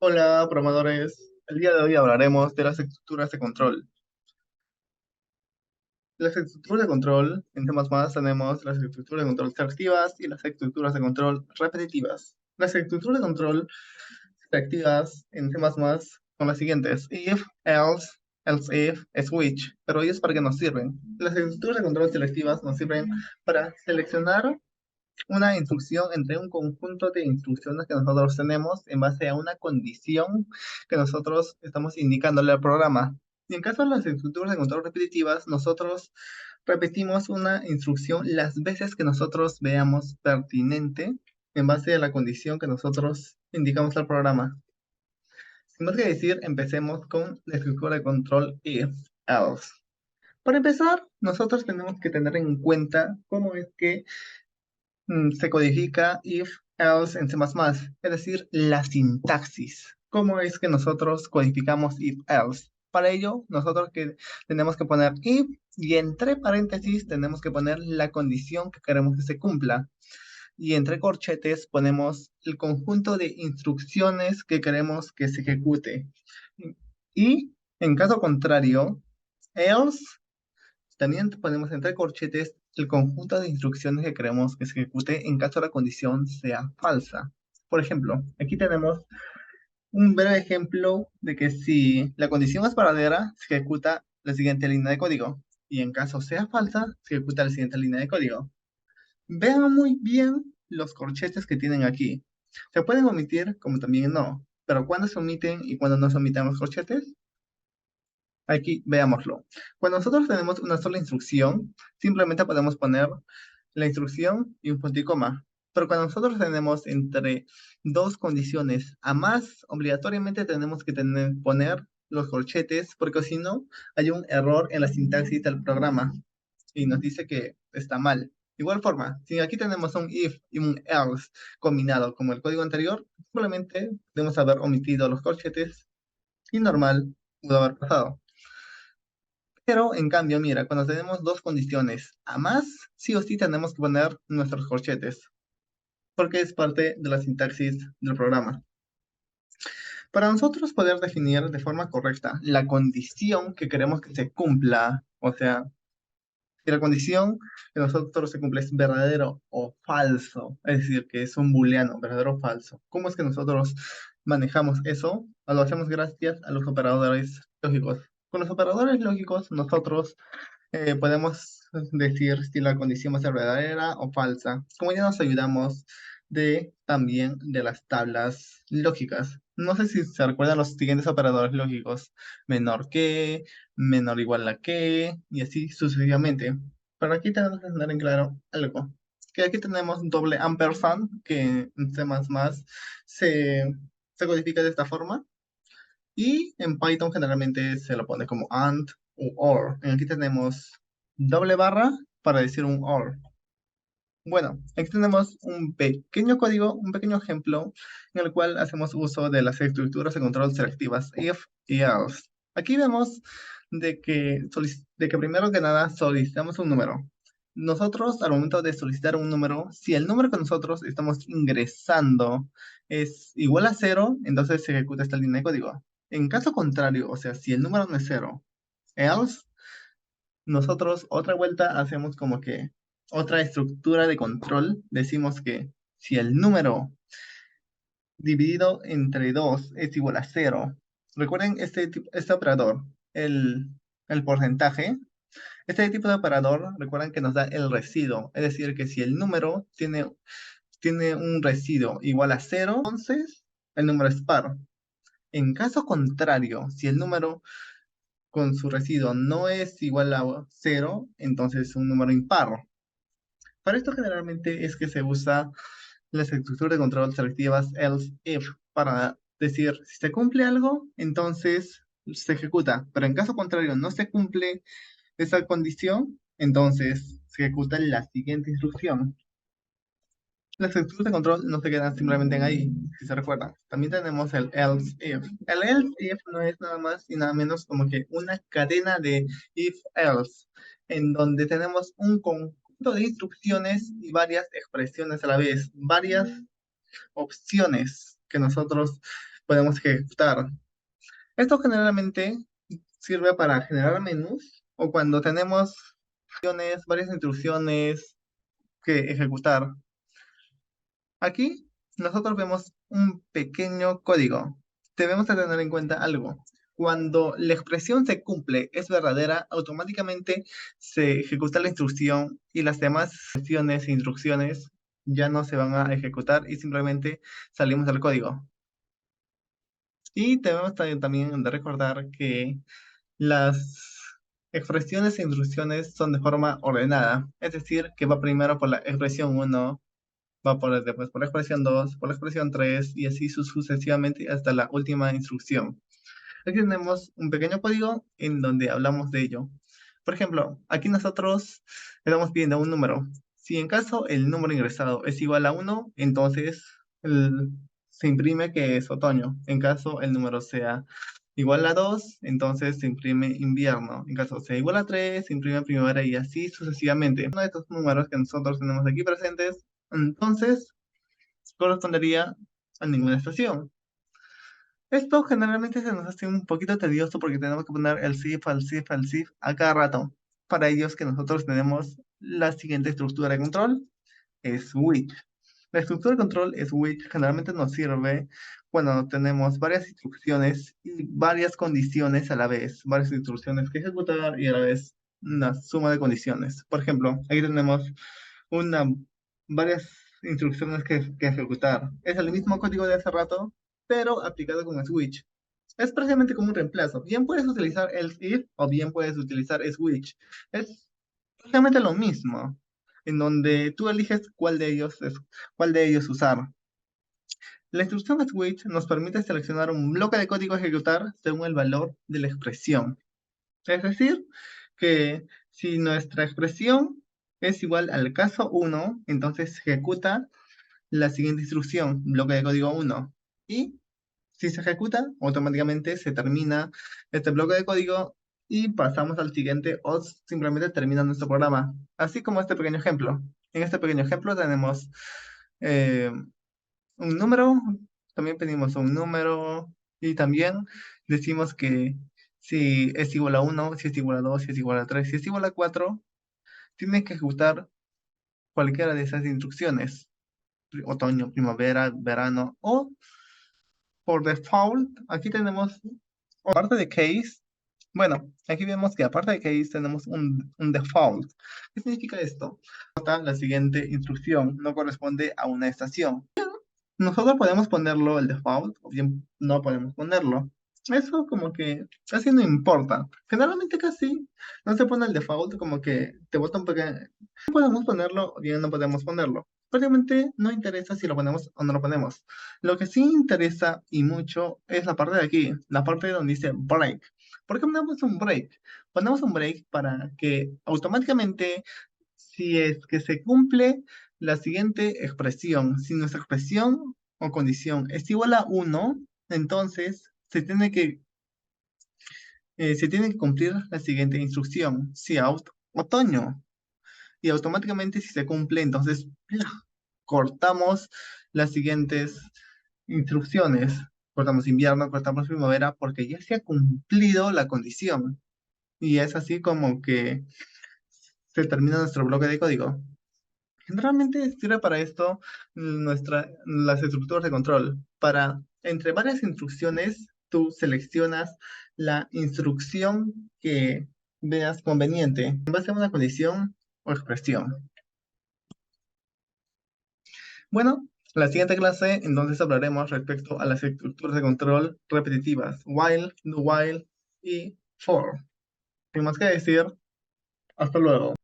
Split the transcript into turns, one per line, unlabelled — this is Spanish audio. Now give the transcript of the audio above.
Hola, programadores. El día de hoy hablaremos de las estructuras de control. Las estructuras de control, en temas más tenemos las estructuras de control selectivas y las estructuras de control repetitivas. Las estructuras de control selectivas en temas más son las siguientes: if, else, else if, switch. Pero ellas para qué nos sirven. Las estructuras de control selectivas nos sirven para seleccionar una instrucción entre un conjunto de instrucciones que nosotros tenemos en base a una condición que nosotros estamos indicándole al programa. Y en caso de las estructuras de control repetitivas, nosotros repetimos una instrucción las veces que nosotros veamos pertinente en base a la condición que nosotros indicamos al programa. Sin más que decir, empecemos con la estructura de control if, else. Para empezar, nosotros tenemos que tener en cuenta cómo es que se codifica if, else en C++, es decir, la sintaxis. ¿Cómo es que nosotros codificamos if, else? Para ello, nosotros tenemos que poner if y entre paréntesis tenemos que poner la condición que queremos que se cumpla. Y entre corchetes ponemos el conjunto de instrucciones que queremos que se ejecute. Y en caso contrario, else también ponemos entre corchetes el conjunto de instrucciones que queremos que se ejecute en caso la condición sea falsa. Por ejemplo, aquí tenemos un breve ejemplo de que si la condición es verdadera, se ejecuta la siguiente línea de código. Y en caso sea falsa, se ejecuta la siguiente línea de código. Vean muy bien los corchetes que tienen aquí. Se pueden omitir como también no. Pero ¿cuándo se omiten y cuándo no se omiten los corchetes? Aquí veámoslo. Cuando nosotros tenemos una sola instrucción, simplemente podemos poner la instrucción y un punto y coma. Pero cuando nosotros tenemos entre dos condiciones a más, obligatoriamente tenemos que poner los corchetes, porque si no, hay un error en la sintaxis del programa y nos dice que está mal. De igual forma, si aquí tenemos un if y un else combinado como el código anterior, simplemente debemos haber omitido los corchetes y normal pudo haber pasado. Pero en cambio, mira, cuando tenemos dos condiciones a más, sí o sí tenemos que poner nuestros corchetes, porque es parte de la sintaxis del programa. Para nosotros poder definir de forma correcta la condición que queremos que se cumpla, o sea, si la condición que nosotros se cumple es verdadero o falso, es decir, que es un booleano, verdadero o falso. ¿Cómo es que nosotros manejamos eso? Lo hacemos gracias a los operadores lógicos. Con los operadores lógicos, nosotros podemos decir si la condición va a ser verdadera o falsa. Como ya nos ayudamos también de las tablas lógicas. No sé si se recuerdan los siguientes operadores lógicos. Menor que, menor igual a que, y así sucesivamente. Pero aquí tenemos que tener en claro algo. Que aquí tenemos doble ampersand, que en C++ se, se codifica de esta forma. Y en Python generalmente se lo pone como AND o OR. Aquí tenemos doble barra para decir un OR. Bueno, aquí tenemos un pequeño código, un pequeño ejemplo en el cual hacemos uso de las estructuras de control selectivas if y else. Aquí vemos de que primero que nada solicitamos un número. Nosotros al momento de solicitar un número, si el número que nosotros estamos ingresando es igual a cero, entonces se ejecuta esta línea de código. En caso contrario, o sea, si el número no es cero, else, nosotros otra vuelta hacemos como que otra estructura de control. Decimos que si el número dividido entre 2 es igual a cero, recuerden este operador, el porcentaje. Este tipo de operador, recuerden que nos da el residuo. Es decir, que si el número tiene un residuo igual a cero, entonces el número es par. En caso contrario, si el número con su residuo no es igual a cero, entonces es un número impar. Para esto generalmente es que se usa las estructuras de control selectivas else if para decir si se cumple algo, entonces se ejecuta, pero en caso contrario no se cumple esa condición, entonces se ejecuta la siguiente instrucción. Las estructuras de control no se quedan simplemente en ahí, si se recuerdan. También tenemos el else if. El else if no es nada más y nada menos como que una cadena de if else, en donde tenemos un conjunto de instrucciones y varias expresiones a la vez, varias opciones que nosotros podemos ejecutar. Esto generalmente sirve para generar menús o cuando tenemos varias instrucciones que ejecutar. Aquí nosotros vemos un pequeño código. Debemos de tener en cuenta algo. Cuando la expresión se cumple, es verdadera, automáticamente se ejecuta la instrucción y las demás expresiones e instrucciones ya no se van a ejecutar y simplemente salimos del código. Y debemos también de recordar que las expresiones e instrucciones son de forma ordenada, es decir, que va primero por la expresión 1, va después por la expresión 2, por la expresión 3 y así sucesivamente hasta la última instrucción. Aquí tenemos un pequeño código en donde hablamos de ello. Por ejemplo, aquí nosotros estamos pidiendo un número. Si en caso el número ingresado es igual a 1, entonces se imprime que es otoño. En caso el número sea igual a 2, entonces se imprime invierno. En caso sea igual a 3, se imprime primavera y así sucesivamente. Uno de estos números que nosotros tenemos aquí presentes, entonces correspondería a ninguna estación. Esto generalmente se nos hace un poquito tedioso porque tenemos que poner el SIF, al SIF, al SIF a cada rato. Para ellos que nosotros tenemos la siguiente estructura de control, switch. La estructura de control switch generalmente nos sirve cuando tenemos varias instrucciones y varias condiciones a la vez, varias instrucciones que ejecutar y a la vez una suma de condiciones. Por ejemplo, aquí tenemos una, varias instrucciones que ejecutar. Es el mismo código de hace rato, pero aplicado con switch. Es prácticamente como un reemplazo. Bien puedes utilizar else if o bien puedes utilizar switch. Es prácticamente lo mismo, en donde tú eliges cuál de ellos usar. La instrucción switch nos permite seleccionar un bloque de código a ejecutar según el valor de la expresión. Es decir, que si nuestra expresión es igual al caso 1, entonces ejecuta la siguiente instrucción, bloque de código 1. Y si se ejecuta, automáticamente se termina este bloque de código y pasamos al siguiente o simplemente termina nuestro programa. Así como este pequeño ejemplo. En este pequeño ejemplo tenemos eh, un número, también pedimos un número y también decimos que si es igual a 1, si es igual a 2, si es igual a 3, si es igual a 4, tiene que ejecutar cualquiera de esas instrucciones. Otoño, primavera, verano o por default, aquí tenemos, aparte de case, bueno, aquí vemos que aparte de case tenemos un default. ¿Qué significa esto? La siguiente instrucción no corresponde a una estación. Nosotros podemos ponerlo el default o bien no podemos ponerlo. Eso como que casi no importa. Generalmente casi no se pone el default, como que te bota un pequeño. Podemos ponerlo o bien no podemos ponerlo. Prácticamente no interesa si lo ponemos o no lo ponemos. Lo que sí interesa y mucho es la parte de aquí, la parte donde dice break. ¿Por qué ponemos un break? Ponemos un break para que automáticamente, si es que se cumple la siguiente expresión, si nuestra expresión o condición es igual a 1, entonces se tiene que cumplir la siguiente instrucción, si otoño. Y automáticamente si se cumple, entonces cortamos las siguientes instrucciones. Cortamos invierno, cortamos primavera, porque ya se ha cumplido la condición. Y es así como que se termina nuestro bloque de código. Generalmente sirve para esto las estructuras de control. Entre varias instrucciones, tú seleccionas la instrucción que veas conveniente en base a una condición o expresión. Bueno, la siguiente clase entonces hablaremos respecto a las estructuras de control repetitivas, while, do while y for. Sin más que decir, hasta luego.